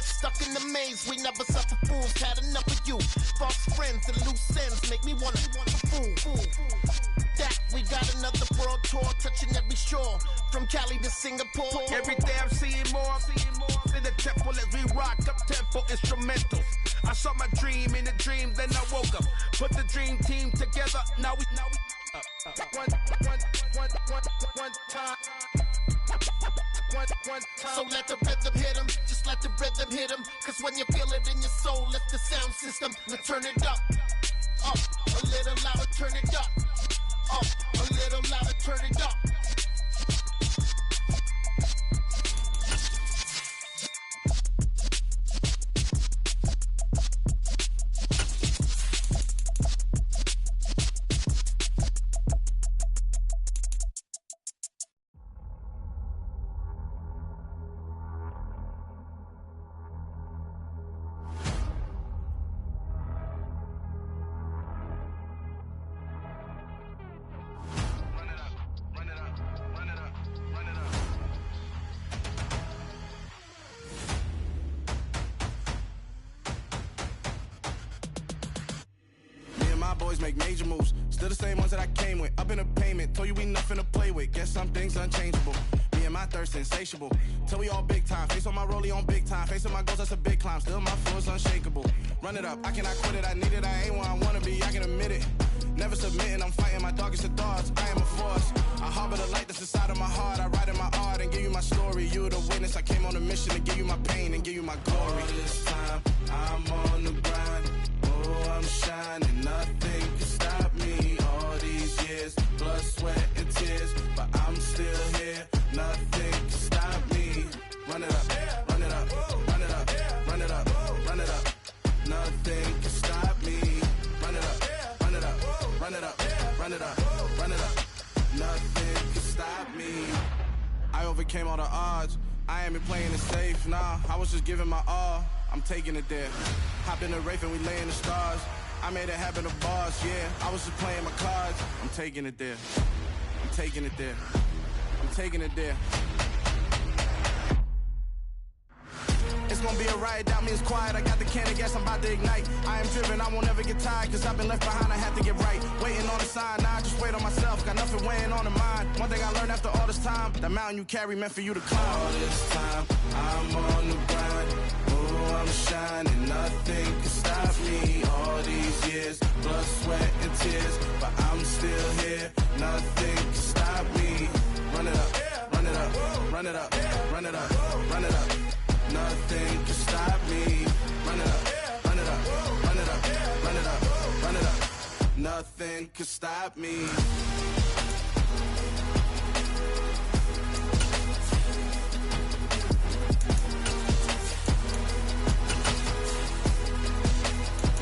stuck in the maze. We never suffer fools. Had enough of you. False friends and loose ends make me wanna fool. That we got another world tour touching every shore from Cali to Singapore. Every day I'm seeing more in the temple as we rock up tempo instrumentals. I saw my dream in a dream, then I woke up. Put the dream team together. Now we one time. So let the rhythm hit 'em, just let the rhythm hit 'em. Cause when you feel it in your soul, let the sound system, let's turn it up. Up, a little louder, turn it up. Up, a little louder, turn it up. Boys make major moves, still the same ones that I came with. Up in the payment, told you we nothing to play with. Guess some things unchangeable. Me and my thirst insatiable. Till we all big time. Face on my rollie on big time. Facing my goals, that's a big climb. Still my flow is unshakable. Run it up, I cannot quit it. I need it, I ain't where I wanna be. I can admit it. Never submitting, I'm fighting my darkest of thoughts. I am a force. I harbor the light that's inside of my heart. I write in my art and give you my story. You the witness. I came on a mission to give you my pain and give you my glory. All this time, I'm on the grind. Oh, I'm shining. Nothing can stop me. All these years, blood, sweat, and tears, but I'm still here. Nothing can stop me. Run it up, run it up, run it up, run it up, run it up. Nothing can stop me. Run it up, run it up, run it up, run it up, run it up. Nothing can stop me. I overcame all the odds. I ain't been playing it safe, nah. I was just giving my all. I'm taking it there. Hop in the Wraith and we lay in the stars. I made it happen to boss, yeah. I was just playing my cards. I'm taking it there. I'm taking it there. I'm taking it there. It's gonna be a riot, doubt me it's quiet. I got the can of gas, I'm about to ignite. I am driven, I won't ever get tired. Cause I've been left behind, I have to get right. Waiting on the sign, now I just wait on myself. Got nothing weighing on the mind. One thing I learned after all this time, the mountain you carry meant for you to climb. All this time, I'm on the grind. Oh, I'm shining, nothing can stop me. All these years, blood, sweat, and tears, but I'm still here. Nothing can stop me. Run it up, run it up, run it up, run it up, run it up. Nothing can stop me. Run it up, run it up, run it up, run it up, run it up. Nothing can stop me.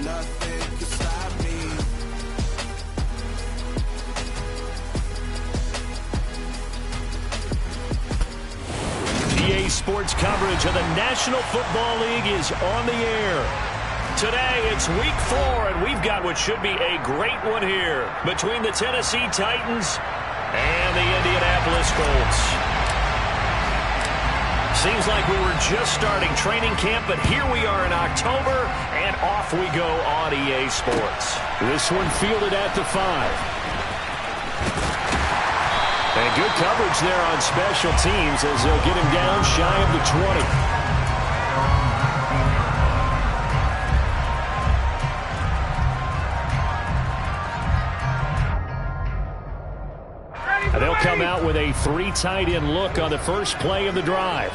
Nothing can stop me. PA Sports coverage of the National Football League is on the air. Today, it's week 4, and we've got what should be a great one here between the Tennessee Titans and the Indianapolis Colts. Seems like we were just starting training camp, but here we are in October, and off we go on EA Sports. This one fielded at the 5. And good coverage there on special teams as they'll get him down shy of the 20. And they'll come out with a 3 tight end look on the first play of the drive.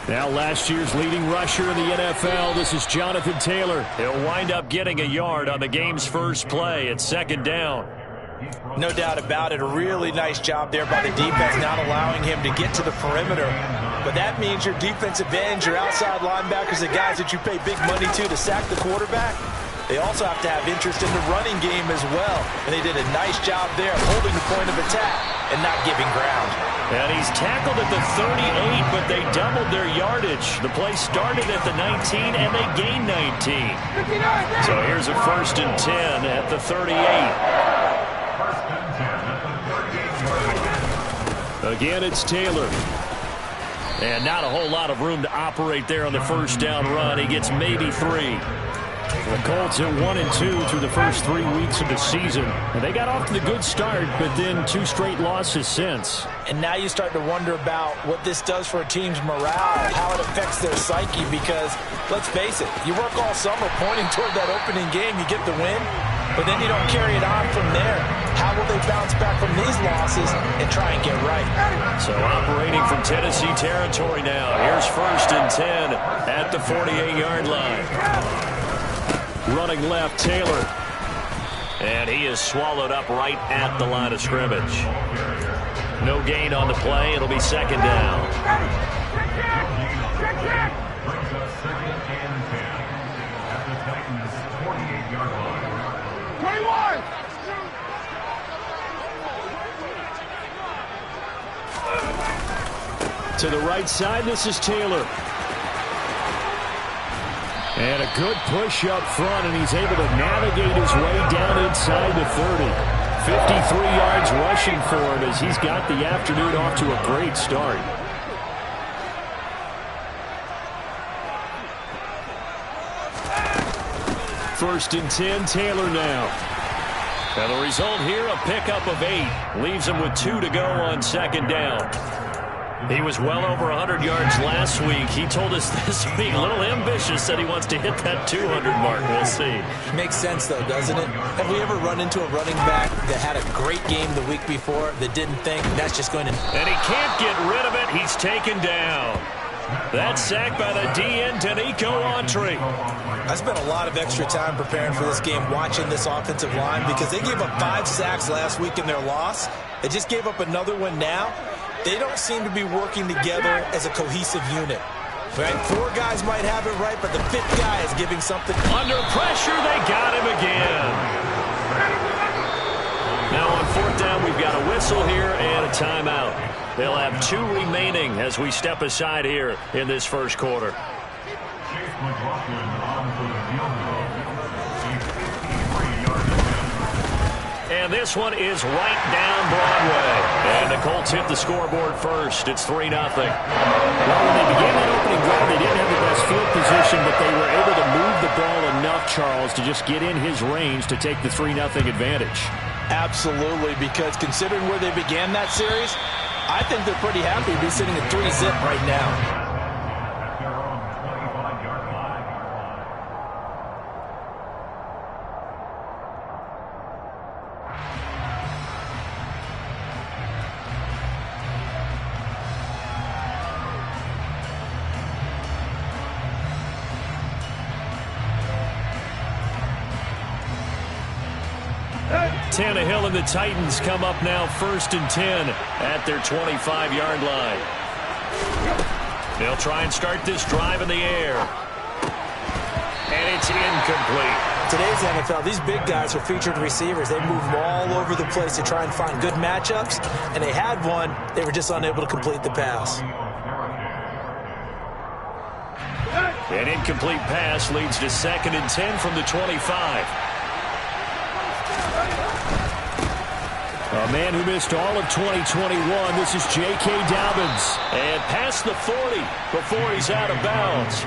Now last year's leading rusher in the NFL, this is Jonathan Taylor. He'll wind up getting a yard on the game's first play at 2nd down. No doubt about it. A really nice job there by the defense, not allowing him to get to the perimeter. But that means your defensive ends, your outside linebackers, the guys that you pay big money to sack the quarterback, they also have to have interest in the running game as well. And they did a nice job there holding the point of attack and not giving ground. And he's tackled at the 38, but they doubled their yardage. The play started at the 19, and they gained 19. So here's a 1st and 10 at the 38. Again, it's Taylor. And not a whole lot of room to operate there on the first down run. He gets maybe 3. The Colts at 1-2 through the first 3 weeks of the season. And they got off to the good start, but then 2 straight losses since. And now you start to wonder about what this does for a team's morale, how it affects their psyche, because, let's face it, you work all summer pointing toward that opening game, you get the win, but then you don't carry it on from there. How will they bounce back from these losses and try and get right? So operating from Tennessee territory now. Here's 1st and 10 at the 48-yard line. Running left, Taylor. And he is swallowed up right at the line of scrimmage. No gain on the play. It'll be 2nd down. Brings us 2nd and 10 at the Titans' 48-yard line. 21! To the right side, this is Taylor. And a good push up front, and he's able to navigate his way down inside the 30. 53 yards rushing for him as he's got the afternoon off to a great start. First and 10, Taylor now. And the result here, a pickup of 8. Leaves him with 2 to go on 2nd down. He was well over 100 yards last week. He told us this week, a little ambitious, said he wants to hit that 200 mark. We'll see. Makes sense, though, doesn't it? Have we ever run into a running back that had a great game the week before that didn't think that's just going to... And he can't get rid of it. He's taken down. That's sacked by the DN, Danico Autry. I spent a lot of extra time preparing for this game watching this offensive line because they gave up 5 sacks last week in their loss. They just gave up another one now. They don't seem to be working together as a cohesive unit. Right? 4 guys might have it right, but the 5th guy is giving something. Under pressure, they got him again. Now on 4th down, we've got a whistle here and a timeout. They'll have 2 remaining as we step aside here in this first quarter. Chase McLaughlin on for the field goal. And this one is right down Broadway. And the Colts hit the scoreboard first. It's 3-0. Well, when they began that opening drive, they didn't have the best field position, but they were able to move the ball enough, Charles, to just get in his range to take the 3-0 advantage. Absolutely, because considering where they began that series, I think they're pretty happy to be sitting at 3-zip right now. Tannehill and the Titans come up now 1st and 10 at their 25-yard line. They'll try and start this drive in the air. And it's incomplete. Today's NFL, these big guys are featured receivers. They move all over the place to try and find good matchups. And they had one. They were just unable to complete the pass. An incomplete pass leads to 2nd and 10 from the 25. A man who missed all of 2021, this is J.K. Dobbins. And past the 40 before he's out of bounds.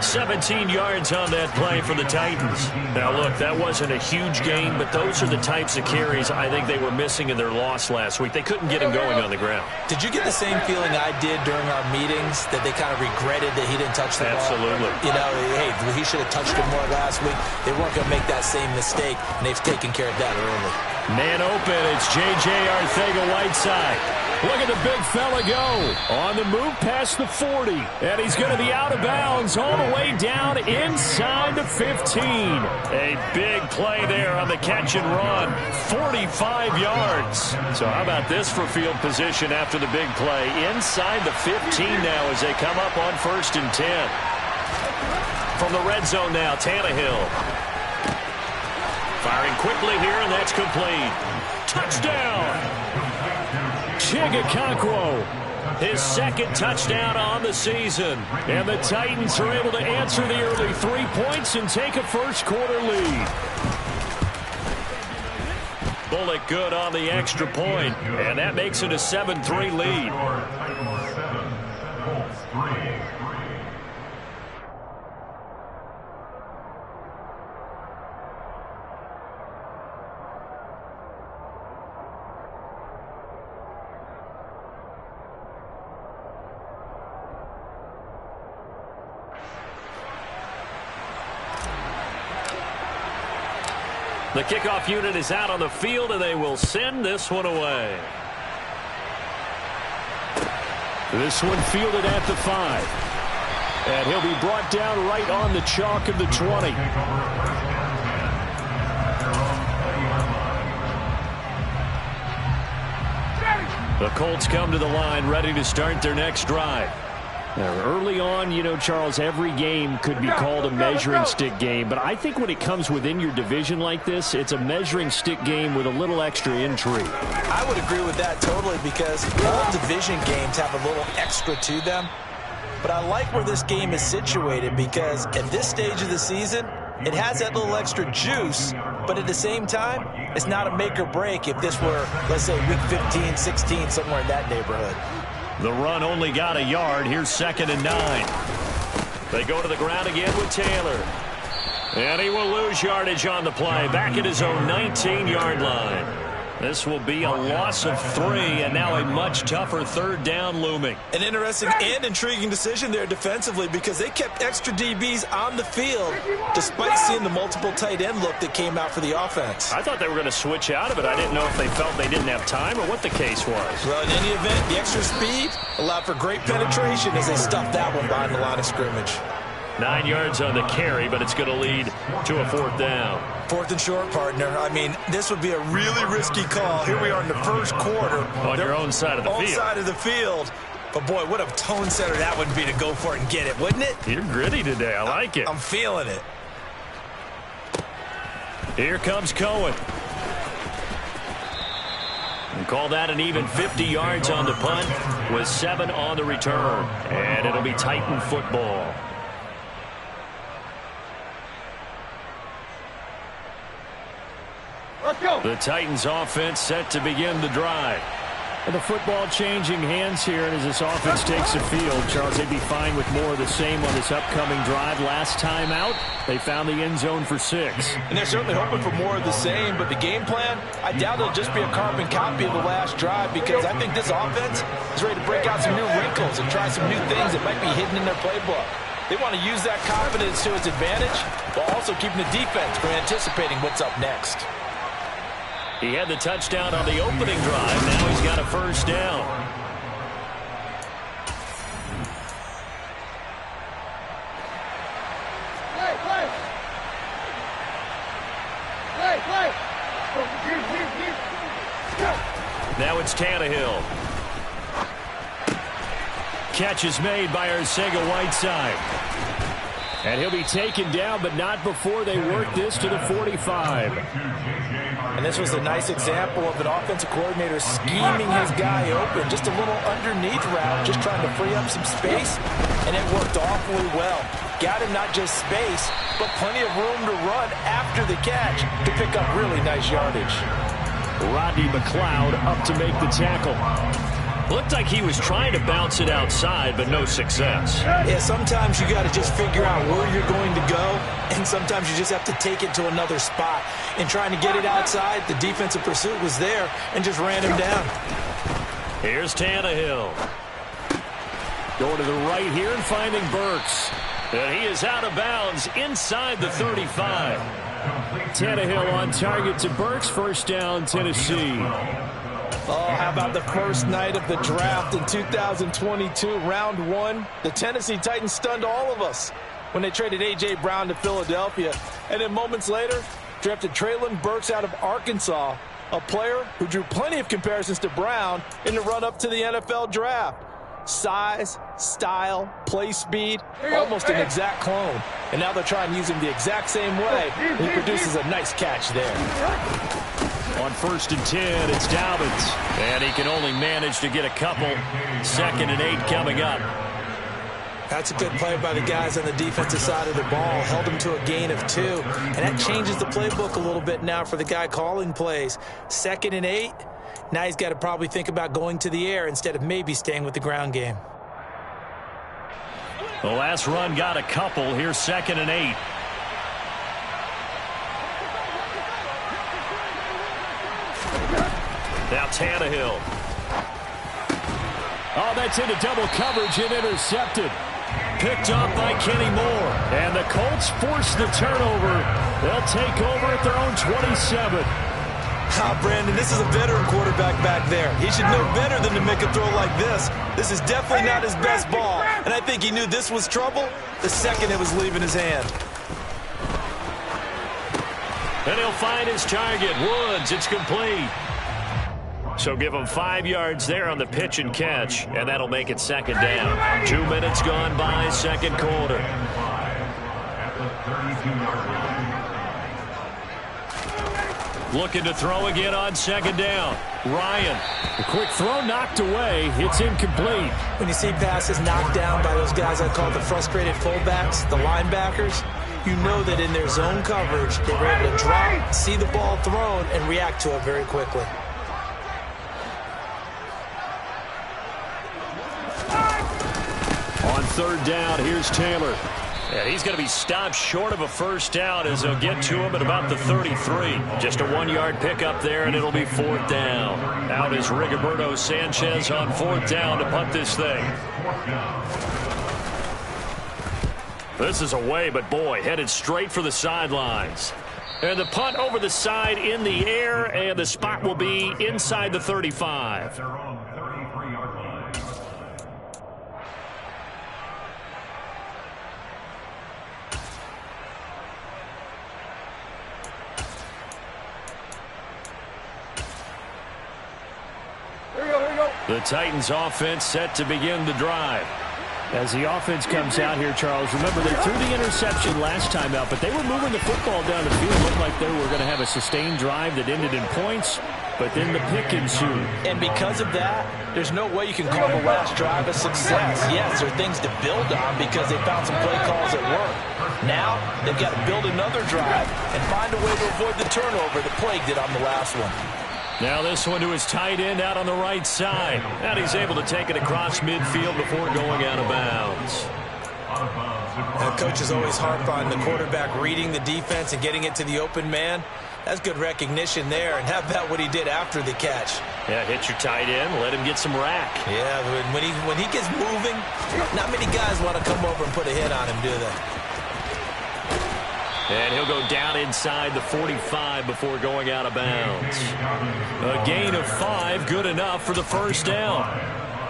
17 yards on that play for the Titans. Now, look, that wasn't a huge gain, but those are the types of carries I think they were missing in their loss last week. They couldn't get him going on the ground. Did you get the same feeling I did during our meetings, that they kind of regretted that he didn't touch the ball? Absolutely. You know, hey, he should have touched it more last week. They weren't going to make that same mistake, and they've taken care of that early. Man open, it's J.J. Arcega-Whiteside. Look at the big fella go. On the move past the 40. And he's going to be out of bounds all the way down inside the 15. A big play there on the catch and run. 45 yards. So how about this for field position after the big play? Inside the 15 now as they come up on 1st and 10. From the red zone now, Tannehill. Firing quickly here, and that's complete. Touchdown! Chigakonkwo. His 2nd touchdown on the season. And the Titans are able to answer the early 3 points and take a first-quarter lead. Bullock good on the extra point, and that makes it a 7-3 lead. Colts 3. The kickoff unit is out on the field, and they will send this one away. This one fielded at the 5. And he'll be brought down right on the chalk of the 20. The Colts come to the line ready to start their next drive. Now, early on, you know, Charles, every game could be called a measuring stick game. But I think when it comes within your division like this, it's a measuring stick game with a little extra intrigue. I would agree with that totally because all division games have a little extra to them. But I like where this game is situated because at this stage of the season, it has that little extra juice. But at the same time, it's not a make or break if this were, let's say, week 15, 16, somewhere in that neighborhood. The run only got a yard. Here's 2nd and 9. They go to the ground again with Taylor. And he will lose yardage on the play. Back at his own 19-yard line. This will be a loss of 3, and now a much tougher 3rd down looming. An interesting and intriguing decision there defensively because they kept extra DBs on the field despite seeing the multiple tight end look that came out for the offense. I thought they were going to switch out of it. I didn't know if they felt they didn't have time or what the case was. Well, in any event, the extra speed allowed for great penetration as they stuffed that one behind the line of scrimmage. 9 yards on the carry, but it's going to lead to a 4th down. 4th and short, partner. I mean, this would be a really risky call. Here we are in the first quarter. On your own side of the field. On side of the field. But, boy, what a tone setter that would be to go for it and get it, wouldn't it? You're gritty today. I like it. I'm feeling it. Here comes Cohen. And call that an even 50 yards on the punt with 7 on the return. And it'll be Titan football. The Titans offense set to begin the drive. And the football changing hands here, and as this offense takes the field, Charles, they'd be fine with more of the same on this upcoming drive. Last time out, they found the end zone for 6. And they're certainly hoping for more of the same, but the game plan, I doubt it'll just be a carbon copy of the last drive because I think this offense is ready to break out some new wrinkles and try some new things that might be hidden in their playbook. They want to use that confidence to its advantage while also keeping the defense from anticipating what's up next. He had the touchdown on the opening drive. Now he's got a 1st down. Now it's Tannehill. Catch is made by Arcega-Whiteside. And he'll be taken down, but not before they work this to the 45. And this was a nice example of an offensive coordinator scheming his guy open. Just a little underneath route, just trying to free up some space. And it worked awfully well. Got him not just space, but plenty of room to run after the catch to pick up really nice yardage. Rodney McLeod up to make the tackle. Looked like he was trying to bounce it outside, but no success. Yeah, sometimes you got to just figure out where you're going to go, and sometimes you just have to take it to another spot. And trying to get it outside, the defensive pursuit was there and just ran him down. Here's Tannehill. Going to the right here and finding Burks. And he is out of bounds inside the 35. Tannehill on target to Burks. 1st down, Tennessee. Oh, how about the first night of the draft in 2022, round 1? The Tennessee Titans stunned all of us when they traded A.J. Brown to Philadelphia. And then moments later, drafted Treylon Burks out of Arkansas, a player who drew plenty of comparisons to Brown in the run-up to the NFL draft. Size, style, play speed, almost an exact clone. And now they're trying to use him the exact same way, and he produces a nice catch there. On 1st and 10, it's Dobbins. And he can only manage to get a couple. 2nd and 8 coming up. That's a good play by the guys on the defensive side of the ball. Held him to a gain of 2. And that changes the playbook a little bit now for the guy calling plays. 2nd and 8. Now he's got to probably think about going to the air instead of maybe staying with the ground game. The last run got a couple. Here's 2nd and 8. Now Tannehill. Oh, that's into double coverage and intercepted. Picked up by Kenny Moore. And the Colts force the turnover. They'll take over at their own 27. Brandon, this is a veteran quarterback back there. He should know better than to make a throw like this. This is definitely not his best ball. And I think he knew this was trouble the second it was leaving his hand. And he'll find his target. Woods, it's complete. So give him 5 yards there on the pitch and catch, and that'll make it 2nd down. 2 minutes gone by, 2nd quarter. At the 32-yard line. Looking to throw again on 2nd down. Ryan. A quick throw knocked away. It's incomplete. When you see passes knocked down by those guys I call the frustrated fullbacks, the linebackers, you know that in their zone coverage, they were able to drop, see the ball thrown, and react to it very quickly. On 3rd down, here's Taylor. And he's going to be stopped short of a 1st down as they'll get to him at about the 33. Just a 1-yard pickup there, and it'll be 4th down. Out is Rigoberto Sanchez on 4th down to punt this thing. This is away, but boy, headed straight for the sidelines. And the punt over the side in the air, and the spot will be inside the 35. Their own 33-yard line. The Titans offense set to begin the drive. As the offense comes out here, Charles, remember they threw the interception last time out, but they were moving the football down the field. It looked like they were going to have a sustained drive that ended in points, but then the pick ensued. And because of that, there's no way you can call the last drive a success. Yes, there are things to build on because they found some play calls that work. Now, they've got to build another drive and find a way to avoid the turnover that plagued it on the last one. Now this one to his tight end out on the right side. And he's able to take it across midfield before going out of bounds. Coaches always harp on the quarterback reading the defense and getting it to the open man. That's good recognition there. And how about what he did after the catch? Yeah, hit your tight end, let him get some rack. Yeah, when he gets moving, not many guys want to come over and put a hit on him, do they? And he'll go down inside the 45 before going out of bounds. A gain of 5, good enough for the 1st down.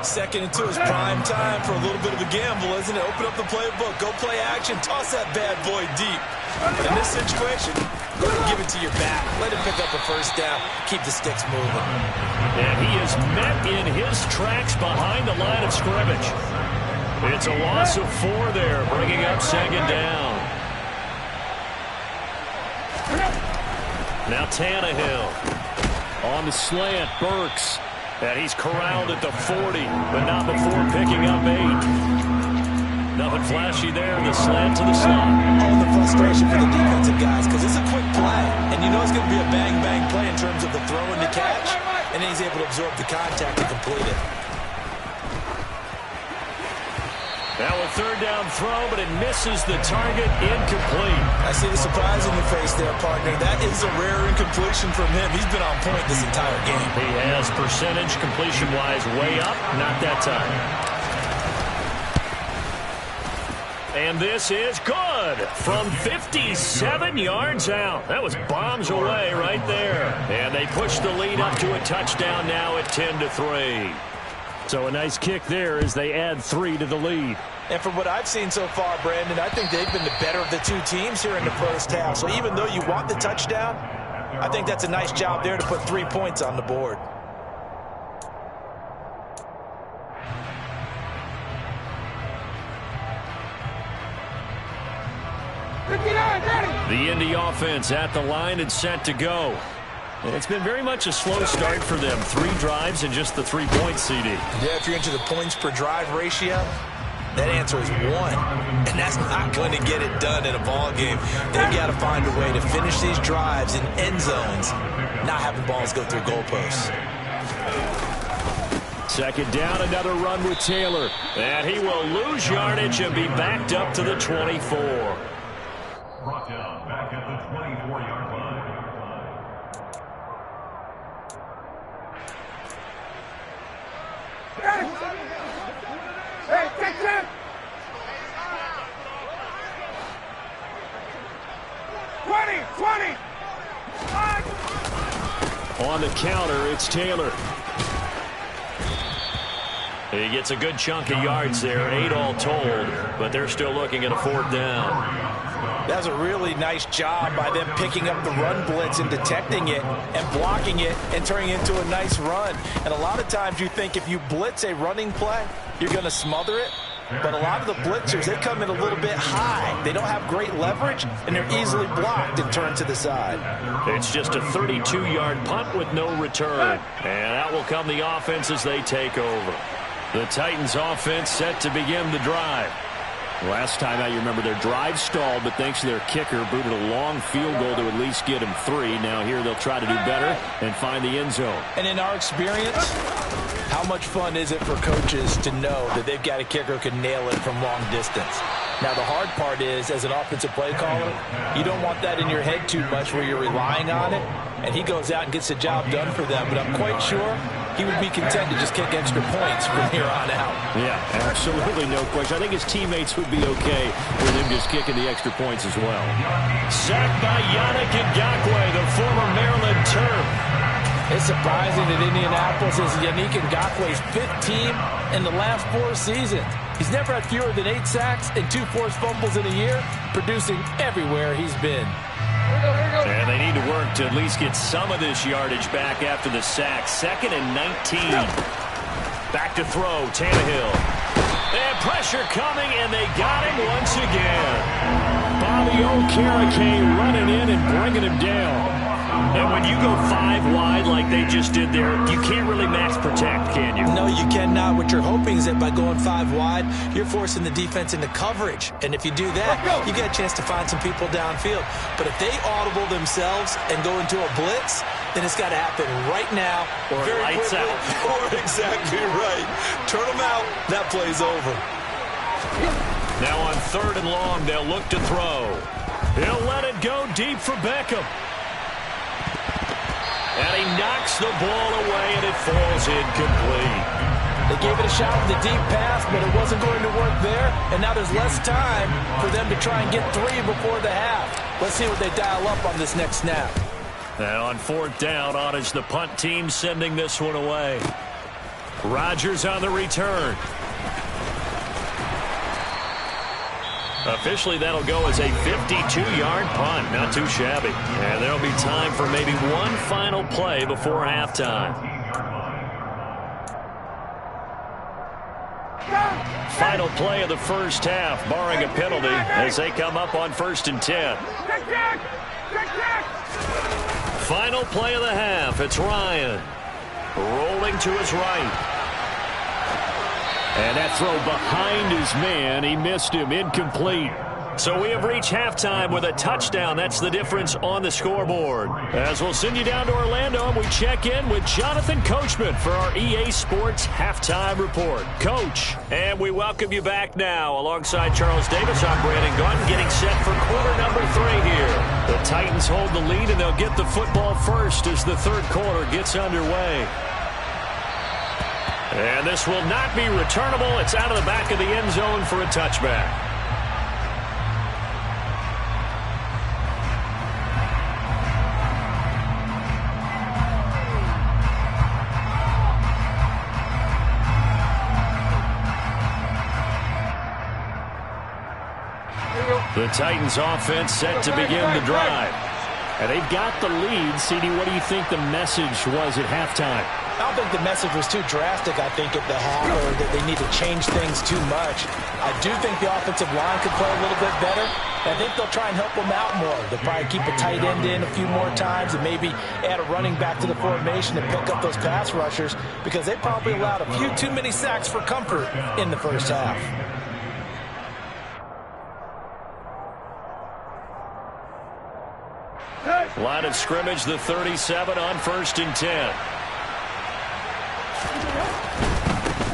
2nd and 2 is prime time for a little bit of a gamble, isn't it? Open up the playbook, go play action, toss that bad boy deep. But in this situation, go ahead and give it to your back. Let him pick up a 1st down, keep the sticks moving. And he is met in his tracks behind the line of scrimmage. It's a loss of 4 there, bringing up 2nd down. Now Tannehill on the slant, Burks, and he's corralled at the 40, but not before picking up 8. Nothing flashy there, the slant to the slot. All the frustration for the defensive guys because it's a quick play, and you know it's going to be a bang-bang play in terms of the throw and the catch, and then he's able to absorb the contact and complete it. Now a 3rd down throw, but it misses the target, incomplete. I see the surprise in your face there, partner. That is a rare incompletion from him. He's been on point this entire game. He has percentage completion-wise way up, not that time. And this is good from 57 yards out. That was bombs away right there. And they push the lead up to a touchdown now at 10-3. So a nice kick there as they add 3 to the lead. And from what I've seen so far, Brandon, I think they've been the better of the 2 teams here in the 1st half. So even though you want the touchdown, I think that's a nice job there to put 3 points on the board. The Indy offense at the line and set to go. And it's been very much a slow start for them. 3 drives and just the 3-point CD. Yeah, if you're into the points per drive ratio, that answer is 1. And that's not going to get it done in a ball game. They've got to find a way to finish these drives in end zones, not having balls go through goalposts. Second down, another run with Taylor. And he will lose yardage and be backed up to the 24. Brought down back at the 24-yard line. Hey, take him! 20! On the counter, it's Taylor. He gets a good chunk of yards there, 8 all told, but they're still looking at a 4th down. That's a really nice job by them picking up the run blitz and detecting it and blocking it and turning it into a nice run. And a lot of times you think if you blitz a running play, you're going to smother it. But a lot of the blitzers, they come in a little bit high. They don't have great leverage, and they're easily blocked and turned to the side. It's just a 32-yard punt with no return. And out will come the offense as they take over. The Titans offense set to begin the drive. Last time out, you remember their drive stalled, but thanks to their kicker, booted a long field goal to at least get him 3. Now here they'll try to do better and find the end zone. And in our experience, how much fun is it for coaches to know that they've got a kicker who can nail it from long distance? Now, the hard part is, as an offensive play caller, you don't want that in your head too much where you're relying on it, and he goes out and gets the job done for them. But I'm quite sure he would be content to just kick extra points from here on out. Yeah, absolutely no question. I think his teammates would be okay with him just kicking the extra points as well. Sacked by Yannick Ngakoue, the former Maryland Terp. It's surprising that Indianapolis is Yannick Ngakoue's 5th team in the last 4 seasons. He's never had fewer than 8 sacks and 2 forced fumbles in a year, producing everywhere he's been. And they need to work to at least get some of this yardage back after the sack. 2nd and 19. Back to throw, Tannehill. And pressure coming, and they got him once again. Bobby Okereke running in and bringing him down. And when you go 5 wide like they just did there, you can't really max protect, can you? No, you cannot. What you're hoping is that by going 5 wide, you're forcing the defense into coverage. And if you do that, you get a chance to find some people downfield. But if they audible themselves and go into a blitz, then it's got to happen right now. Or lights out. Or exactly right. Turn them out. That play's over. Now on 3rd and long, they'll look to throw. He'll let it go deep for Beckham. And he knocks the ball away, and it falls incomplete. They gave it a shot with the deep pass, but it wasn't going to work there. And now there's less time for them to try and get 3 before the half. Let's see what they dial up on this next snap. And on 4th down, on is the punt team sending this one away. Rodgers on the return. Officially, that'll go as a 52-yard punt. Not too shabby. And there'll be time for maybe one final play before halftime. Final play of the first half, barring a penalty, as they come up on 1st and 10. Final play of the half. It's Ryan. Rolling to his right. And that throw behind his man. He missed him. Incomplete. So we have reached halftime with a touchdown. That's the difference on the scoreboard. As we'll send you down to Orlando, and we check in with Jonathan Coachman for our EA Sports Halftime Report. Coach, and we welcome you back now. Alongside Charles Davis, I'm Brandon Gaudin, getting set for quarter number 3 here. The Titans hold the lead, and they'll get the football first as the 3rd quarter gets underway. And this will not be returnable. It's out of the back of the end zone for a touchback. The Titans offense set to begin the drive. And they've got the lead. CD, what do you think the message was at halftime? I don't think the message was too drastic, I think, at the half, or that they need to change things too much. I do think the offensive line could play a little bit better. I think they'll try and help them out more. They'll probably keep a tight end in a few more times and maybe add a running back to the formation to pick up those pass rushers, because they probably allowed a few too many sacks for comfort in the first half. Line of scrimmage, the 37 on 1st and 10.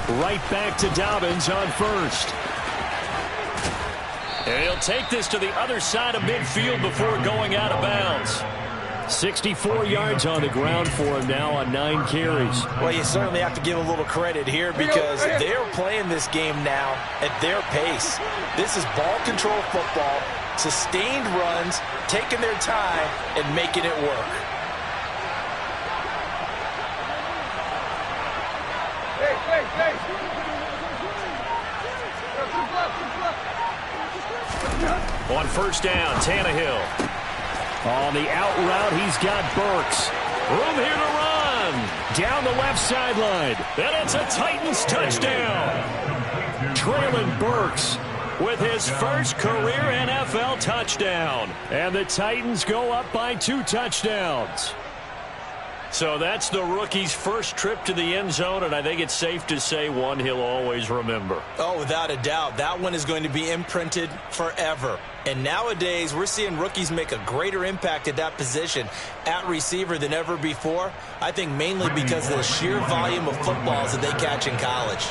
Right back to Dobbins on first. And he'll take this to the other side of midfield before going out of bounds. 64 yards on the ground for him now on 9 carries. Well, you certainly have to give a little credit here because they're playing this game now at their pace. This is ball control football, sustained runs, taking their time, and making it work. On first down, Tannehill. On the out route, he's got Burks. Room here to run. Down the left sideline. And it's a Titans touchdown. Traylon Burks with his first career NFL touchdown. And the Titans go up by 2 touchdowns. So that's the rookie's first trip to the end zone, and I think it's safe to say one he'll always remember. Oh, without a doubt. That one is going to be imprinted forever. And nowadays, we're seeing rookies make a greater impact at that position at receiver than ever before. I think mainly because of the sheer volume of footballs that they catch in college.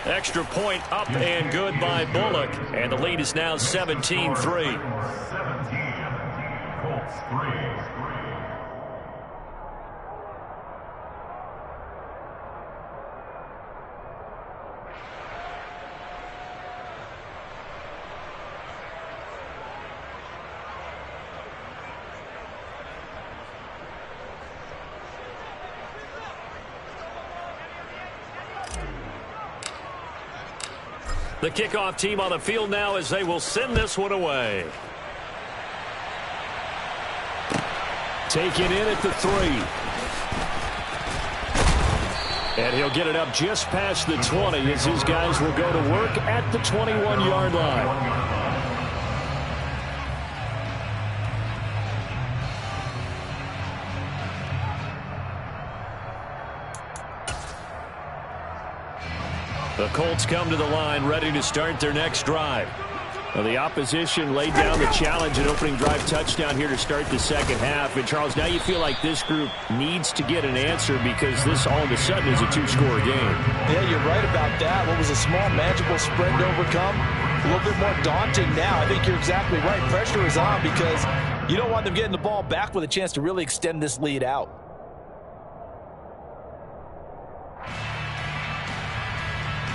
Extra point up and good by Bullock. And the lead is now 17-3. 17, Colts 3. The kickoff team on the field now as they will send this one away. Taken in at the 3. And he'll get it up just past the 20 as his guys will go to work at the 21-yard line. The Colts come to the line ready to start their next drive. Well, the opposition laid down the challenge and opening drive touchdown here to start the second half. And, Charles, now you feel like this group needs to get an answer because this all of a sudden is a 2-score game. Yeah, you're right about that. What was a small, manageable spread to overcome, a little bit more daunting now. I think you're exactly right. Pressure is on because you don't want them getting the ball back with a chance to really extend this lead out.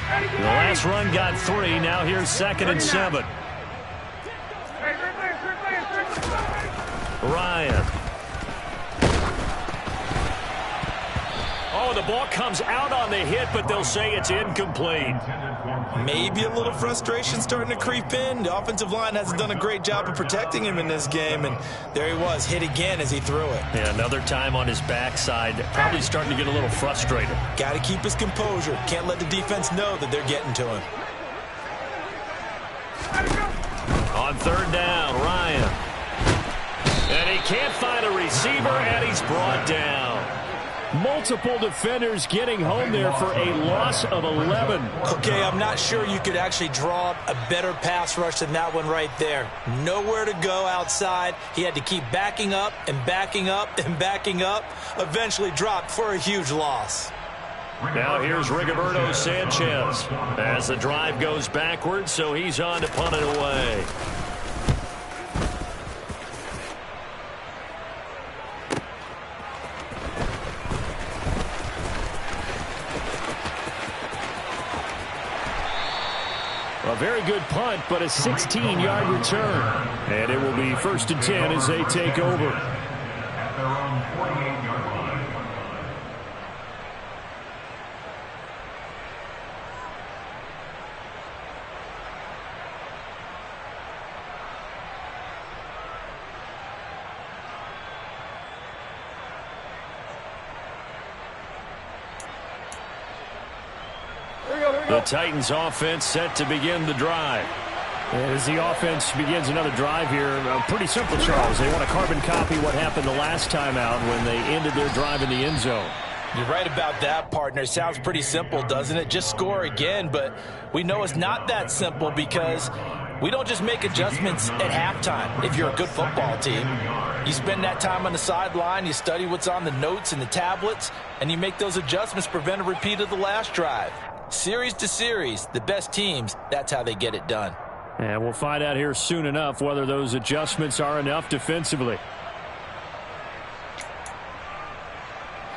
The last run got 3. Now here's 2nd and 7. Ryan. Oh, the ball comes out on the hit, but they'll say it's incomplete. Maybe a little frustration starting to creep in. The offensive line hasn't done a great job of protecting him in this game, and there he was, hit again as he threw it. Yeah, another time on his backside, probably starting to get a little frustrated. Got to keep his composure. Can't let the defense know that they're getting to him. On 3rd down, Ryan. And he can't find a receiver, and he's brought down. Multiple defenders getting home there for a loss of 11. Okay, I'm not sure you could actually draw a better pass rush than that one right there. Nowhere to go outside. He had to keep backing up and backing up and backing up. Eventually dropped for a huge loss. Now here's Rigoberto Sanchez as the drive goes backwards, so he's on to punt it away. A very good punt, but a 16-yard return. And it will be 1st and 10 as they take over. At their own 48-yard line. The Titans offense set to begin the drive. And as the offense begins another drive here, pretty simple, Charles. They want to carbon copy what happened the last time out when they ended their drive in the end zone. You're right about that, partner. It sounds pretty simple, doesn't it? Just score again, but we know it's not that simple because we don't just make adjustments at halftime if you're a good football team. You spend that time on the sideline, you study what's on the notes and the tablets, and you make those adjustments to prevent a repeat of the last drive. Series to series, the best teams, that's how they get it done. And we'll find out here soon enough whether those adjustments are enough defensively.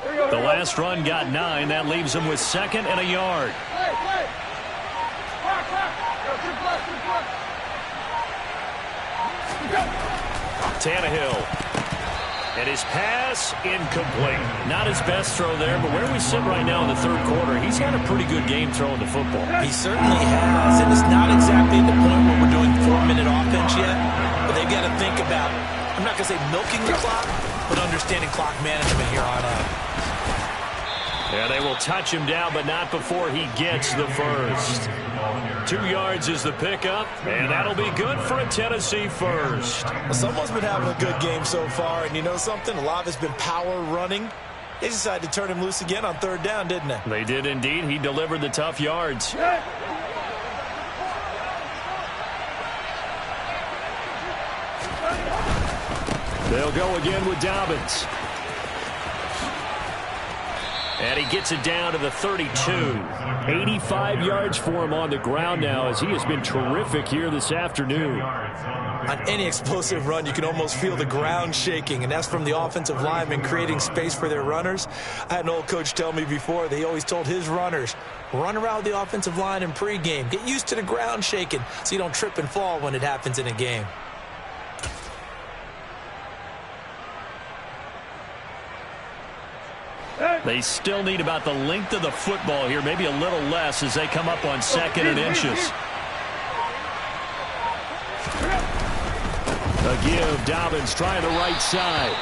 The last run got 9. That leaves them with 2nd and a yard. Tannehill. And his pass incomplete. Not his best throw there, but where we sit right now in the third quarter, he's had a pretty good game throwing the football. He certainly has, and it's not exactly at the point where we're doing 4-minute offense yet, but they've got to think about, I'm not going to say milking the clock, but understanding clock management here on out. Yeah, they will touch him down, but not before he gets the first. 2 yards is the pickup, and that'll be good for a Tennessee first. Well, someone's been having a good game so far, and you know something? A lot of it's been power running. They decided to turn him loose again on 3rd down, didn't they? They did indeed. He delivered the tough yards. They'll go again with Dobbins. And he gets it down to the 32. 85 yards for him on the ground now as he has been terrific here this afternoon. On any explosive run, you can almost feel the ground shaking, and that's from the offensive linemen creating space for their runners. I had an old coach tell me before, they always told his runners, run around the offensive line in pregame. Get used to the ground shaking so you don't trip and fall when it happens in a game. They still need about the length of the football here, maybe a little less as they come up on 2nd and inches. A give, Dobbins trying the right side.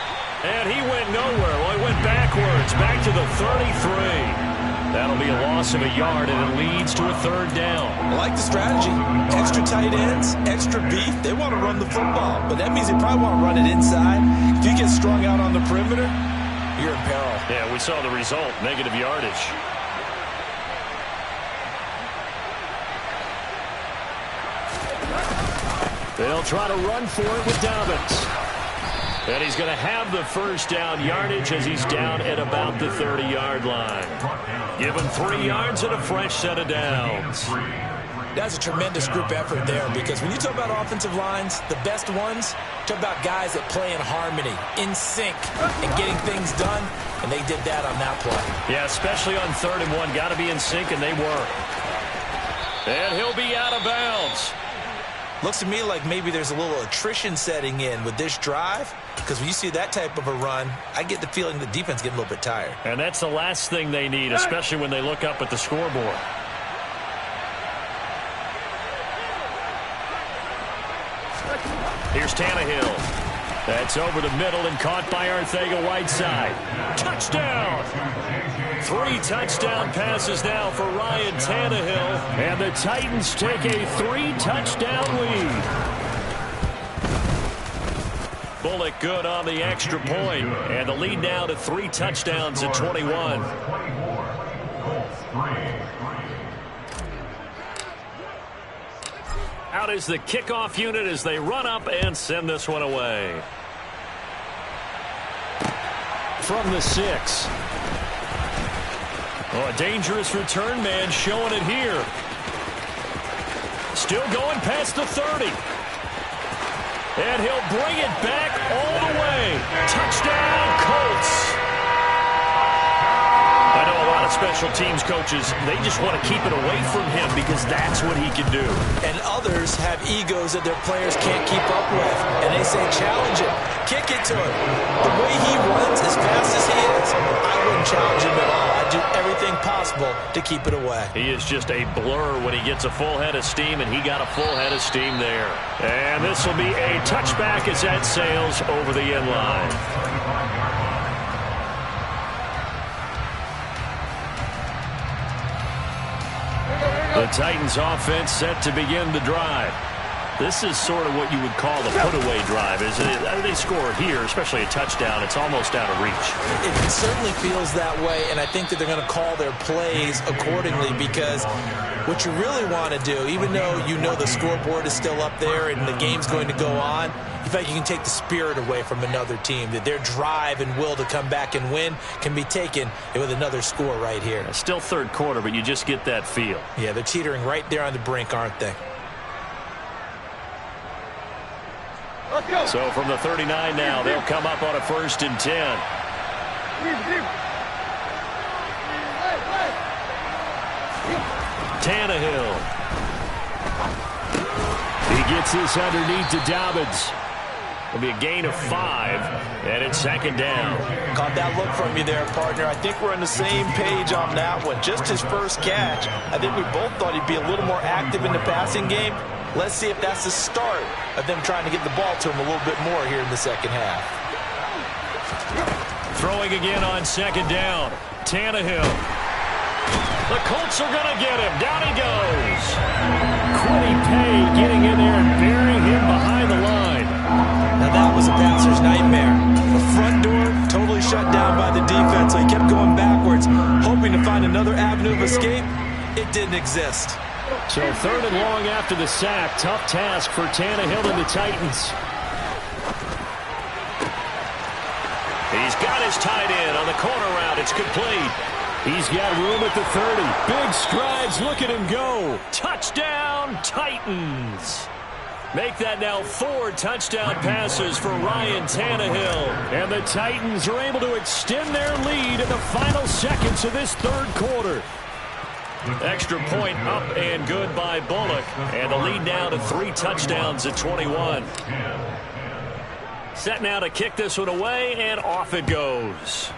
And he went nowhere. Well, he went backwards, back to the 33. That'll be a loss of a yard, and it leads to a 3rd down. I like the strategy. Extra tight ends, extra beef. They want to run the football, but that means they probably want to run it inside. If you get strung out on the perimeter, you're in peril. Yeah, we saw the result, negative yardage. They'll try to run for it with Dobbins. And he's going to have the first down yardage as he's down at about the 30-yard line. Give him 3 yards and a fresh set of downs. That's a tremendous group effort there because when you talk about offensive lines, the best ones, talk about guys that play in harmony, in sync, and getting things done, and they did that on that play. Yeah, especially on 3rd and 1. Got to be in sync, and they were. And he'll be out of bounds. Looks to me like maybe there's a little attrition setting in with this drive because when you see that type of a run, I get the feeling the defense getting a little bit tired. And that's the last thing they need, especially when they look up at the scoreboard. Here's Tannehill. That's over the middle and caught by Arcega-Whiteside. Touchdown! 3 touchdown passes now for Ryan Tannehill. And the Titans take a 3-touchdown lead. Bullock good on the extra point. And the lead now to 3 touchdowns at 21. Out is the kickoff unit as they run up and send this one away. From the 6. Oh, a dangerous return man showing it here. Still going past the 30. And he'll bring it back all the way. Touchdown, Colts. I know a lot of special teams coaches, they just want to keep it away from him because that's what he can do. And others have egos that their players can't keep up with. And they say, challenge him. Kick it to him. The way he runs as fast as he is, I wouldn't challenge him at all. I'd do everything possible to keep it away. He is just a blur when he gets a full head of steam, and he got a full head of steam there. And this will be a touchback as that sails over the end line. The Titans offense set to begin the drive. This is sort of what you would call the put-away drive. They score here, especially a touchdown. It's almost out of reach. It certainly feels that way, and I think that they're going to call their plays accordingly, because what you really want to do, even though you know the scoreboard is still up there and the game's going to go on, you feel like you can take the spirit away from another team, that their drive and will to come back and win can be taken with another score right here. Still third quarter, but you just get that feel. Yeah, they're teetering right there on the brink, aren't they? So from the 39 now, they'll come up on a 1st and 10. Tannehill. He gets this underneath to Dobbins. It'll be a gain of 5, and it's 2nd down. Caught that look from you there, partner. I think we're on the same page on that one. Just his first catch. I think we both thought he'd be a little more active in the passing game. Let's see if that's the start of them trying to get the ball to him a little bit more here in the second half. Throwing again on 2nd down. Tannehill. The Colts are going to get him. Down he goes. Quiddy Pay getting in there and burying him behind the line. Now that was a passer's nightmare. The front door totally shut down by the defense, so he kept going backwards, hoping to find another avenue of escape. It didn't exist. So 3rd and long after the sack. Tough task for Tannehill and the Titans. He's got his tight end on the corner route. It's complete. He's got room at the 30. Big strides. Look at him go. Touchdown, Titans. Make that now 4 touchdown passes for Ryan Tannehill. And the Titans are able to extend their lead in the final seconds of this 3rd quarter. Extra point up and good by Bullock. And the lead now to 3 touchdowns at 21. Set now to kick this one away, and off it goes.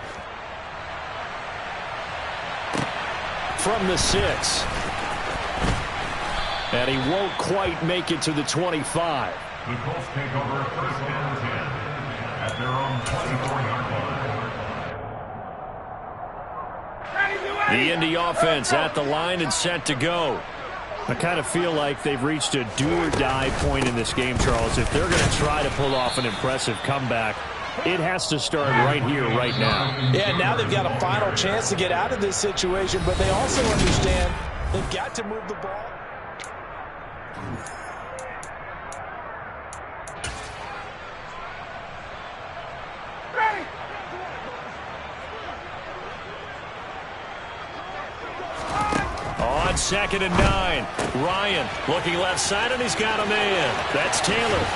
From the 6. And he won't quite make it to the 25. The Colts take over 1st and 10 at their own 24-yard line. The Indy offense at the line and set to go. I kind of feel like they've reached a do-or-die point in this game, Charles. If they're going to try to pull off an impressive comeback, it has to start right here, right now. Yeah, now they've got a final chance to get out of this situation, but they also understand they've got to move the ball. On 2nd and 9, Ryan looking left side, and he's got a man. That's Taylor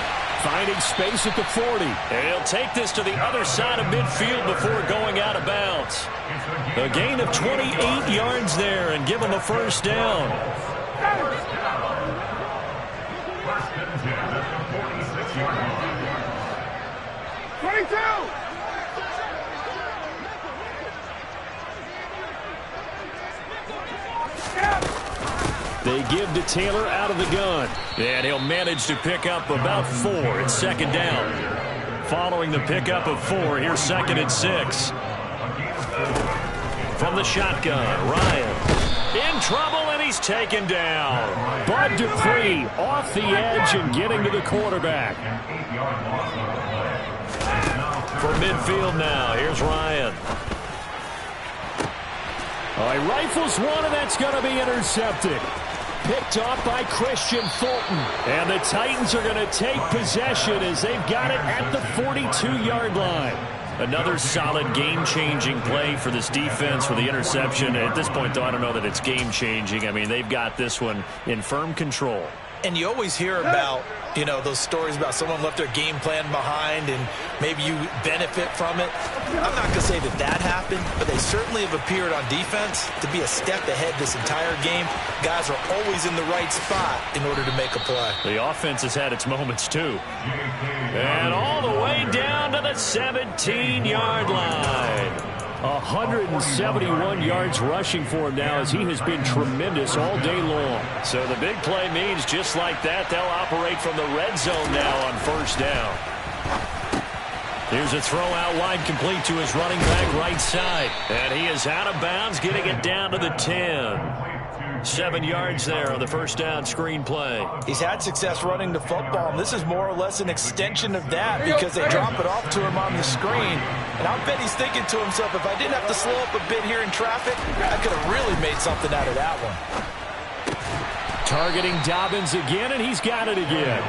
finding space at the 40. And he'll take this to the other side of midfield before going out of bounds. A gain of 28 yards there and give him a 1st down. 1st and 10 at the 46-yard line. 22! They give to Taylor out of the gun. And he'll manage to pick up about 4. It's 2nd down. Following the pickup of 4, here's 2nd and 6. From the shotgun, Ryan in trouble, and he's taken down. Bud Dupree off the edge and getting to the quarterback. From midfield now, here's Ryan. Oh, he rifles one, and that's going to be intercepted. Picked off by Christian Fulton. And the Titans are going to take possession as they've got it at the 42-yard line. Another solid game-changing play for this defense for the interception. At this point, though, I don't know that it's game-changing. I mean, they've got this one in firm control. And you always hear about, you know, those stories about someone left their game plan behind and maybe you benefit from it. I'm not going to say that that happened, but they certainly have appeared on defense to be a step ahead this entire game. Guys are always in the right spot in order to make a play. The offense has had its moments, too. And all the way down to the 17-yard line. 171 yards rushing for him now as he has been tremendous all day long. So the big play means just like that, they'll operate from the red zone now on 1st down. Here's a throw out wide complete to his running back right side. And he is out of bounds, getting it down to the 10. 7 yards there on the first down screen play. He's had success running the football, and this is more or less an extension of that because they drop it off to him on the screen. And I'll bet he's thinking to himself, if I didn't have to slow up a bit here in traffic, I could have really made something out of that one. Targeting Dobbins again, and he's got it again.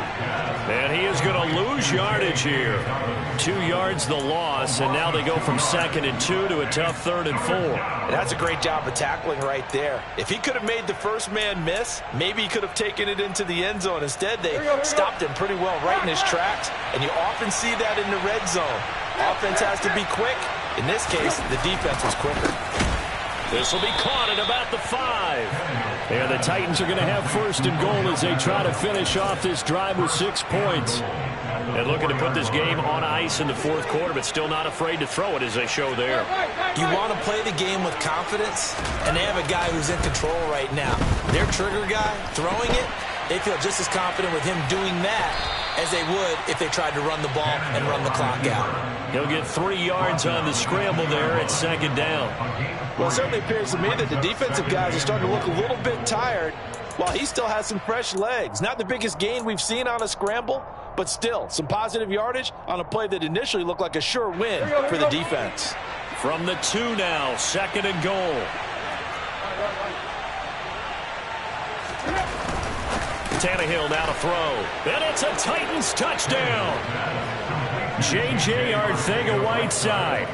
And he is going to lose yardage here. 2 yards the loss, and now they go from 2nd and 2 to a tough 3rd and 4. And that's a great job of tackling right there. If he could have made the first man miss, maybe he could have taken it into the end zone. Instead, they stopped him pretty well right in his tracks, and you often see that in the red zone. Offense has to be quick. In this case, the defense was quicker. This will be caught at about the 5. And the Titans are going to have 1st and goal as they try to finish off this drive with 6 points. And looking to put this game on ice in the 4th quarter, but still not afraid to throw it as they show there. You want to play the game with confidence, and they have a guy who's in control right now. Their trigger guy, throwing it, they feel just as confident with him doing that as they would if they tried to run the ball and run the clock out. He'll get 3 yards on the scramble there at 2nd down. Well, it certainly appears to me that the defensive guys are starting to look a little bit tired while he still has some fresh legs. Not the biggest gain we've seen on a scramble, but still some positive yardage on a play that initially looked like a sure win for the defense. From the 2 now, 2nd and goal. Tannehill now to throw. And it's a Titans touchdown. J.J. Arcega-Whiteside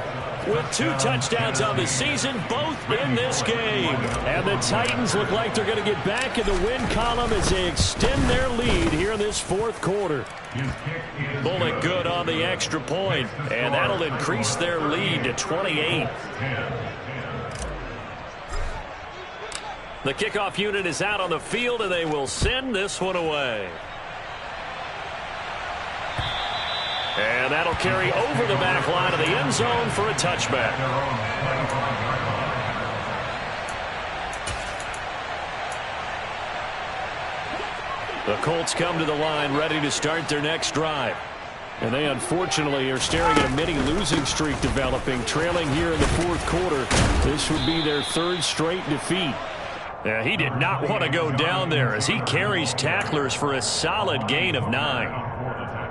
with 2 touchdowns on the season, both in this game. And the Titans look like they're going to get back in the win column as they extend their lead here in this 4th quarter. Bullock good on the extra point, and that'll increase their lead to 28. The kickoff unit is out on the field, and they will send this one away. And that'll carry over the back line of the end zone for a touchback. The Colts come to the line ready to start their next drive. And they unfortunately are staring at a mini losing streak developing, trailing here in the 4th quarter. This would be their 3rd straight defeat. Yeah, he did not want to go down there as he carries tacklers for a solid gain of 9.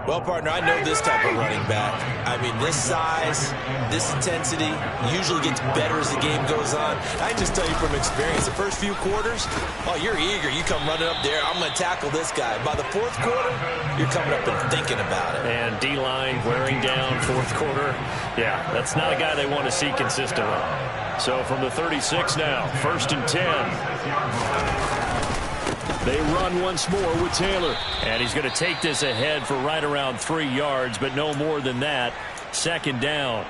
Well, partner, I know this type of running back. I mean, this size, this intensity usually gets better as the game goes on. I can just tell you from experience, the first few quarters, oh, you're eager. You come running up there, I'm going to tackle this guy. By the 4th quarter, you're coming up and thinking about it. And D-line wearing down 4th quarter. Yeah, that's not a guy they want to see consistently. So from the 36 now, 1st and 10. They run once more with Taylor. And he's going to take this ahead for right around 3 yards, but no more than that. 2nd down.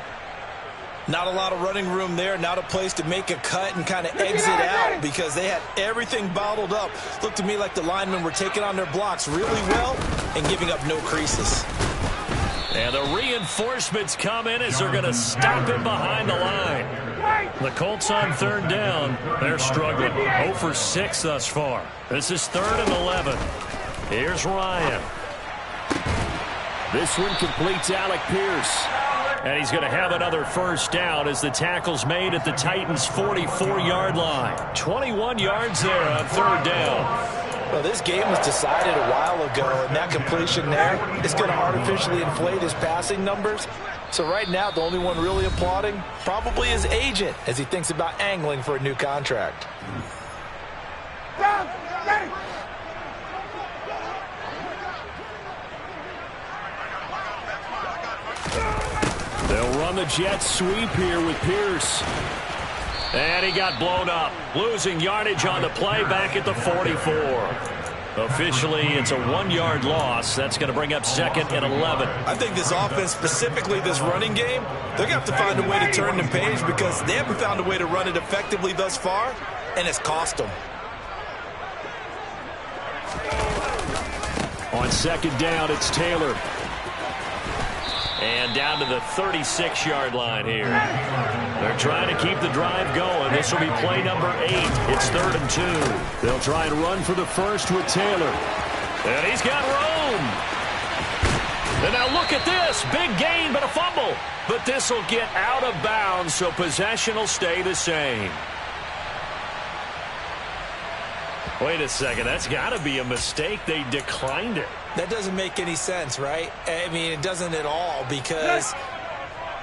Not a lot of running room there, not a place to make a cut and kind of exit out because they had everything bottled up. Looked to me like the linemen were taking on their blocks really well and giving up no creases. And the reinforcements come in as they're going to stop him behind the line. The Colts on 3rd down. They're struggling. 0 for 6 thus far. This is 3rd and 11. Here's Ryan. This one completes Alec Pierce. And he's going to have another 1st down as the tackle's made at the Titans' 44-yard line. 21 yards there on 3rd down. Well, this game was decided a while ago, and that completion there is going to artificially inflate his passing numbers. So right now, the only one really applauding probably his agent as he thinks about angling for a new contract. They'll run the jet sweep here with Pierce. And he got blown up, losing yardage on the play back at the 44. Officially, it's a 1-yard loss. That's going to bring up 2nd and 11. I think this offense, specifically this running game, they're going to have to find a way to turn the page because they haven't found a way to run it effectively thus far, and it's cost them. On 2nd down, it's Taylor. And down to the 36-yard line here. They're trying to keep the drive going. This will be play number 8. It's 3rd and 2. They'll try and run for the 1st with Taylor. And he's got room. And now look at this. Big gain, but a fumble. But this will get out of bounds, so possession will stay the same. Wait a second. That's got to be a mistake. They declined it. That doesn't make any sense, right? I mean, it doesn't at all, because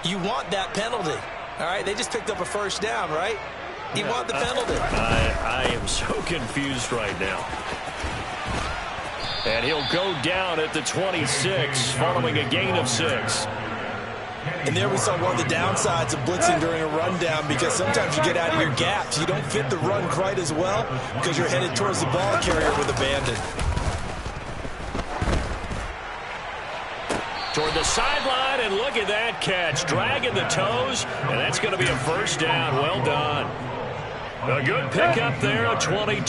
you want that penalty. All right, they just picked up a first down, right? You want the penalty. I am so confused right now. And he'll go down at the 26 following a gain of 6. And there we saw one of the downsides of blitzing during a rundown, because sometimes you get out of your gaps. You don't fit the run quite as well because you're headed towards the ball carrier with abandon. Toward the sideline, and look at that catch. Dragging the toes, and that's going to be a first down. Well done. A good pickup there, a 22.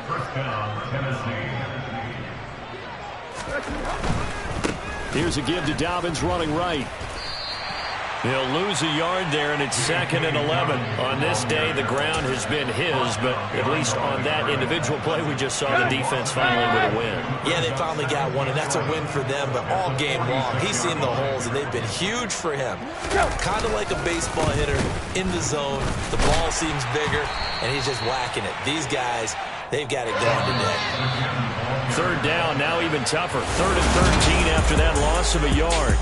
First down, Tennessee. Here's a give to Dobbins running right. He'll lose a yard there, and it's 2nd and 11. On this day, the ground has been his, but at least on that individual play, we just saw the defense finally with a win. Yeah, they finally got one, and that's a win for them, but all game long, he's seen the holes, and they've been huge for him. Kind of like a baseball hitter in the zone. The ball seems bigger, and he's just whacking it. These guys, they've got it going today. 3rd down, now even tougher. 3rd and 13 after that loss of a yard.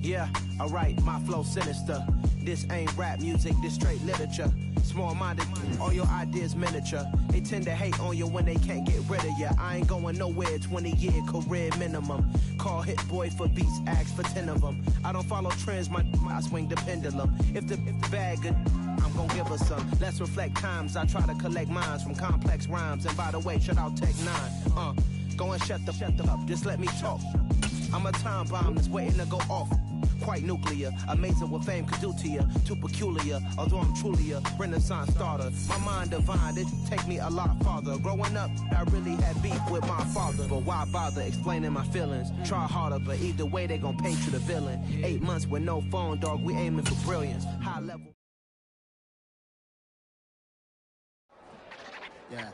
Yeah, alright, my flow sinister. This ain't rap music, this straight literature. Small-minded, all your ideas miniature. They tend to hate on you when they can't get rid of you. I ain't going nowhere, 20-year career minimum. Call Hit Boy for beats, ask for 10 of them. I don't follow trends, I swing the pendulum. If the bag good, I'm gonna give her some. Let's reflect times, I try to collect minds from complex rhymes. And by the way, shout out Tech 9. Go and shut the up, just let me talk. I'm a time bomb that's waiting to go off. Quite nuclear, amazing what fame could do to you. Too peculiar, although I'm truly a renaissance starter. My mind divine, it take me a lot farther. Growing up, I really had beef with my father. But why bother explaining my feelings? Try harder, but either way they gon' paint you the villain. 8 months with no phone, dog, we aiming for brilliance. High level. Yeah.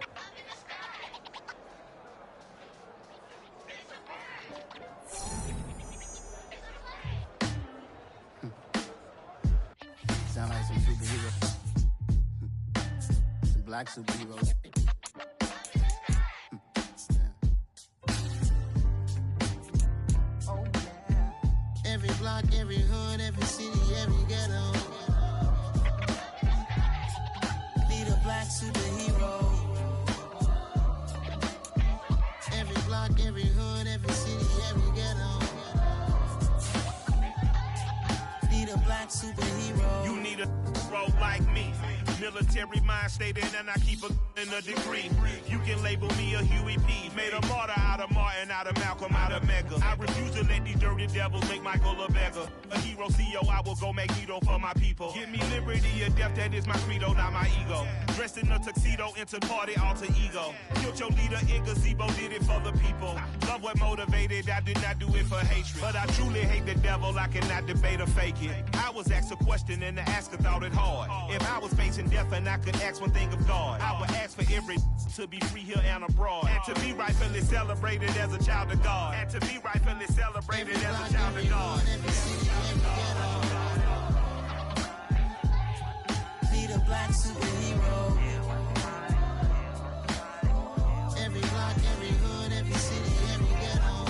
Sound like some superheroes. Some black superheroes. Oh, yeah. Every block, every hood, every city, every ghetto. Need a black superhero. Every block, every hood, every city, every ghetto. Need a black superhero. You need a role like me. Military mind stated, and I keep in a degree. You can label me a Huey P. Made a martyr out of Martin, out of Malcolm, out of Mega. I refuse to let these dirty devils make Michael a beggar. A hero CEO, I will go Magneto for my people. Give me liberty or death, that is my credo, not my ego. Dressed in a tuxedo, into party, alter ego. Killed your leader in gazebo, did it for the people. Love what motivated, I did not do it for hatred. But I truly hate the devil, I cannot debate or fake it. I was asked a question and the asker thought it hard. If I was facing death and I could ask one thing of God, I would ask for every to be free here and abroad, and to be rightfully celebrated as a child of God, and to be rightfully celebrated as a child of God. Need a black superhero. Every block, every hood, every city, every ghetto.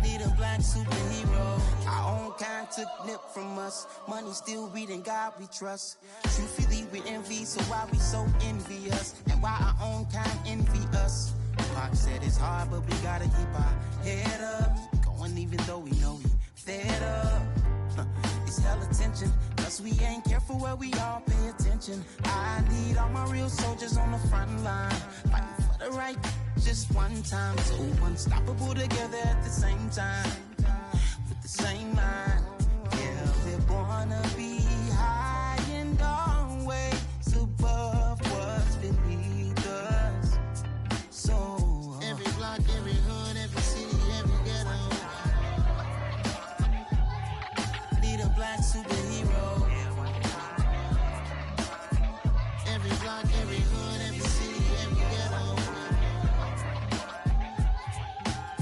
Need a black superhero. Our own kind took nip from us. Money still reading God we trust. Truthfully we envy, so why we so envious? And why our own kind envy us? Pac said it's hard, but we gotta keep our head up. Going even though we know we fed up. It's hella tension, cause we ain't careful where we all pay attention. I need all my real soldiers on the front line, fighting for the right just one time. So unstoppable together at the same time, with the same mind. Yeah, we're born to be high and always above what's beneath us. So every block, every hood, every city, every ghetto. Need a black superhero. Every block, every hood, every city, every ghetto.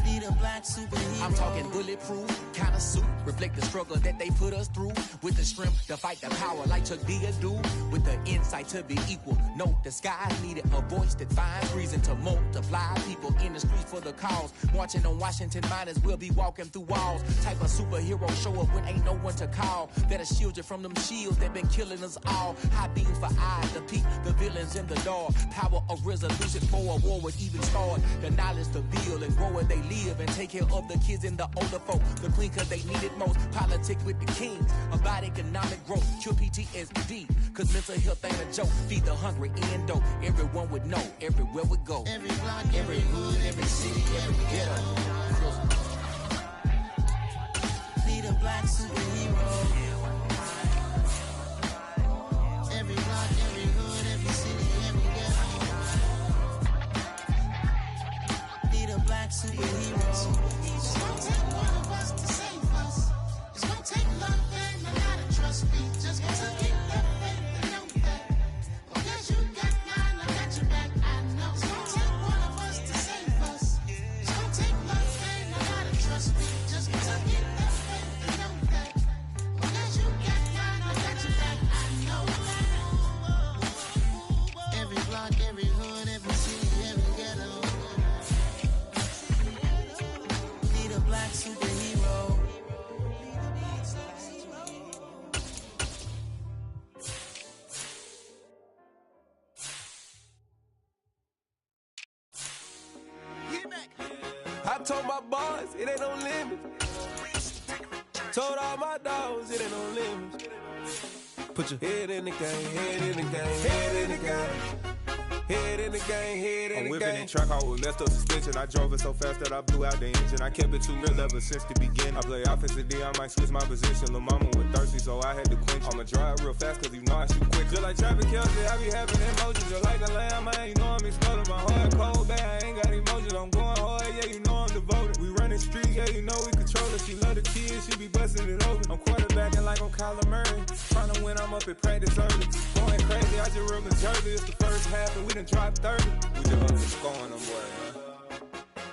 Need a black black superhero. I'm talking bulletproof, kind of suit, reflect the struggle that they put us through. With the strength to fight the power like Chuck D do. With the insight to be equal. No, the sky needed a voice that finds reason to multiply. People in the streets for the cause. Marching on Washington miners, we'll be walking through walls. Type of superhero show up when ain't no one to call. That'll shield you from them shields that been killing us all. High beams for eyes, the peak, the villains in the dark. Power of resolution for a war would even start. The knowledge to build and grow where they live. And take care of the kids and the older folk. The clean cause they need it most. Politics with the kings. About economic growth. Cure PTSD. Cause mental health ain't a joke. Feed the hungry and dope. Everyone would know. Everywhere we go. Every block, every hood, every city, every ghetto. Need a black superhero. Every block, every hood, every city, every ghetto. Need a black superhero. It's gonna take one of us to save us. It's gonna take love and a lot of trust. We just gotta get that faith and know that. Because you got mine, I got your back, I know. It's gonna take one of us to save us. It's gonna take love and a lot of trust. We just gotta get that faith and know that. Because you got mine, I got your back, I know. Every block, every hood, every city, every ghetto. Need a black superhero. I told my boys, it ain't no limit. Told all my dogs, it ain't no limit. Put your head in the game, head in the game, head in the game. Head in the game, head in the game. I'm whipping in track, I was messed up suspension. I drove it so fast that I blew out the engine. I kept it too real ever since the beginning. I play offensive D, I might switch my position. Lil' mama was thirsty, so I had to quench. I'ma drive real fast, cause you know I shoot quick. Just like Travis Kelce, I be having emotions. Just like a lamb, I ain't know I'm exploding. My heart cold, bad, I ain't got emotions. I'm going hard, yeah, you know I'm devoted. We running streets, yeah, you know we control it. She love the kids, she be busting it over. I'm quarterbacking like I'm Kyler Murray. Trying to win, I'm up at practice early. Going crazy, I just rub my jersey. It's the first half, and we done dropped 30. We just up and scoring them, boy, man.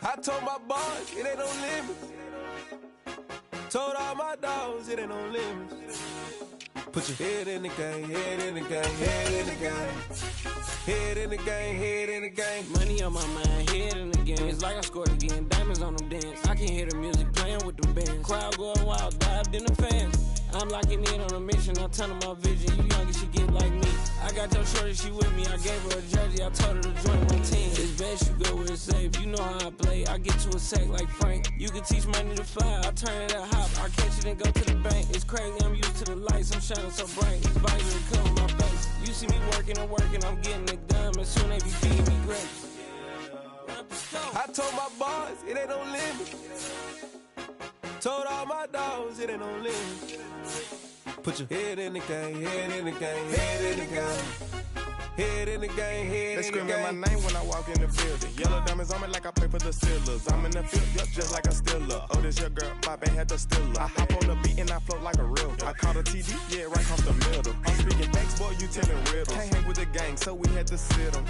I told my boys, it ain't no limit. Told all my dogs, it ain't no limit. Put your head in the game, head in the game, head in the game. Head in the game, head in the game. Money on my mind, head in the game. It's like I scored again, diamonds on them dance. I can hear the music playing with them bands. Crowd going wild, dived in the fans. I'm locking in on a mission, I turn on my vision. You young, you should get like me. I got your shorty, she with me. I gave her a jersey, I told her to join my team. It's best you go where it's safe. You know how I play. I get to a sack like Frank. You can teach money to fly. I turn it at hop. I catch it and go to the bank. It's crazy, I'm used to the lights. I'm shining so bright. These visors will cover my face. You see me working and working. I'm getting it done. And soon they be feeding me grapes. I told my boys, it ain't no limit. Told all my dogs, it ain't no limit. Put your head in the game, head in the game, head in the game. Head in the game, head in the game. They screaming my name when I walk in the building. Yellow diamonds on me like I play for the Steelers. I'm in the field, yep, just like a Steeler. Oh, this your girl, my band had the Steeler. I hop on the beat and I float like a real. I caught a TD, yeah, right across the middle. I'm speaking facts, boy, you telling riddles. Can't hang with the gang, so we had to sit them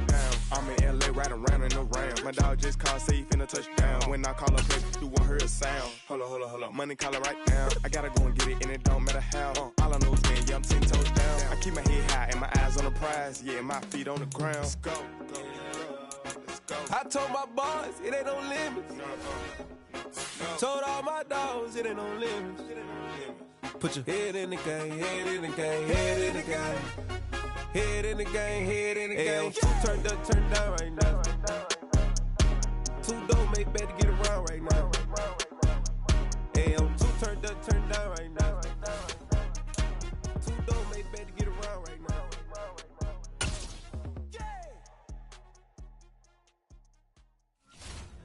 down. I'm in LA, riding around in the round. My dog just called, say he finna touch down. When I call a play, you won't hear a sound. Hold up, money call it right now. I gotta go and get it, and it don't matter how. All I know is, man, yeah, I'm 10 toes down. I keep my head high and my eyes on the prize. Yeah, my feet on the ground. Let's go. Let's go. I told my boys, it ain't no limits. Told all my dogs, it ain't no limits. Put your head in the game, head in the game, head in the game. Head in the game, head in the game. Turned up, turned down right now. Too dope, make better get around right now. Hey, I'm too turned up, turned down right now. Too dope, make better get around right now.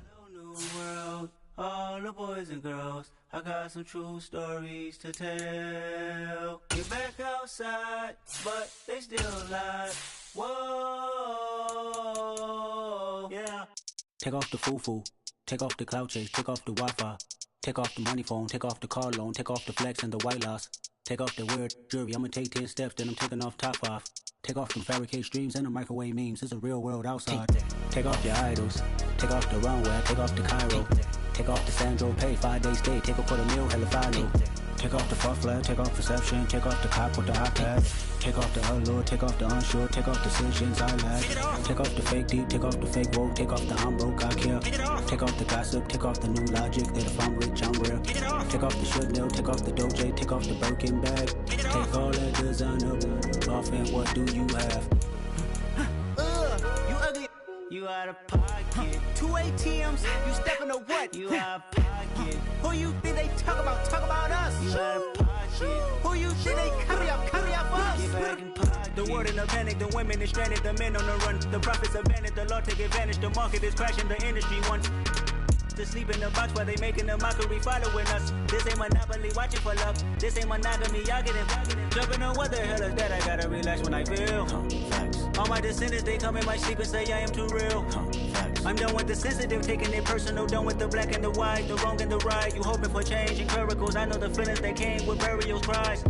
Hello, new world, all the boys and girls. I got some true stories to tell. Get back outside, but they still alive. Whoa, yeah. Take off the foo-foo, take off the cloud chase, take off the Wi-Fi. Take off the money phone, take off the car loan, take off the flex and the white loss. Take off the weird jewelry, I'ma take 10 steps, then I'm taking off top off. Take off them fabricate streams and the microwave memes, it's a real world outside. Take off your idols, take off the runway, take off the Cairo. Take off the Sandro pay, 5-day stay, take a quarter meal, hella follow. Take off the fuck flag, take off perception, take off the cop with the iPad. Take off the allure, take off the unsure, take off decisions I lack. Take off the fake deep, take off the fake woke, take off the I'm broke, I care. Take off the gossip, take off the new logic that if I'm rich, I'm real. Take off the Chanel, take off the Doja, take off the Birkin bag. Take all that designer off and what do you have? You ugly. You out of pocket. 2 ATMs, you stepping to what? You out of pocket. Who you think they talk about? Talk about us. You out of pocket. Who you think they carry up us? Get back in pocket. The world in a panic, the women is stranded, the men on the run. The profits abandoned, the law take advantage. The market is crashing, the industry wants to sleep in the box while they making a mockery following us. This ain't Monopoly, watching for love. This ain't monogamy, y'all get it. Jumping on what the hell is that? I gotta relax when I feel. All my descendants, they come in my sleep and say I am too real. I'm done with the sensitive, taking it personal. Done with the black and the white, the wrong and the right. You hoping for change and miracles. I know the feelings that came with burial cries.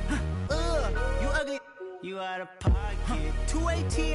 You ugly. You out of pocket. 2 ATM.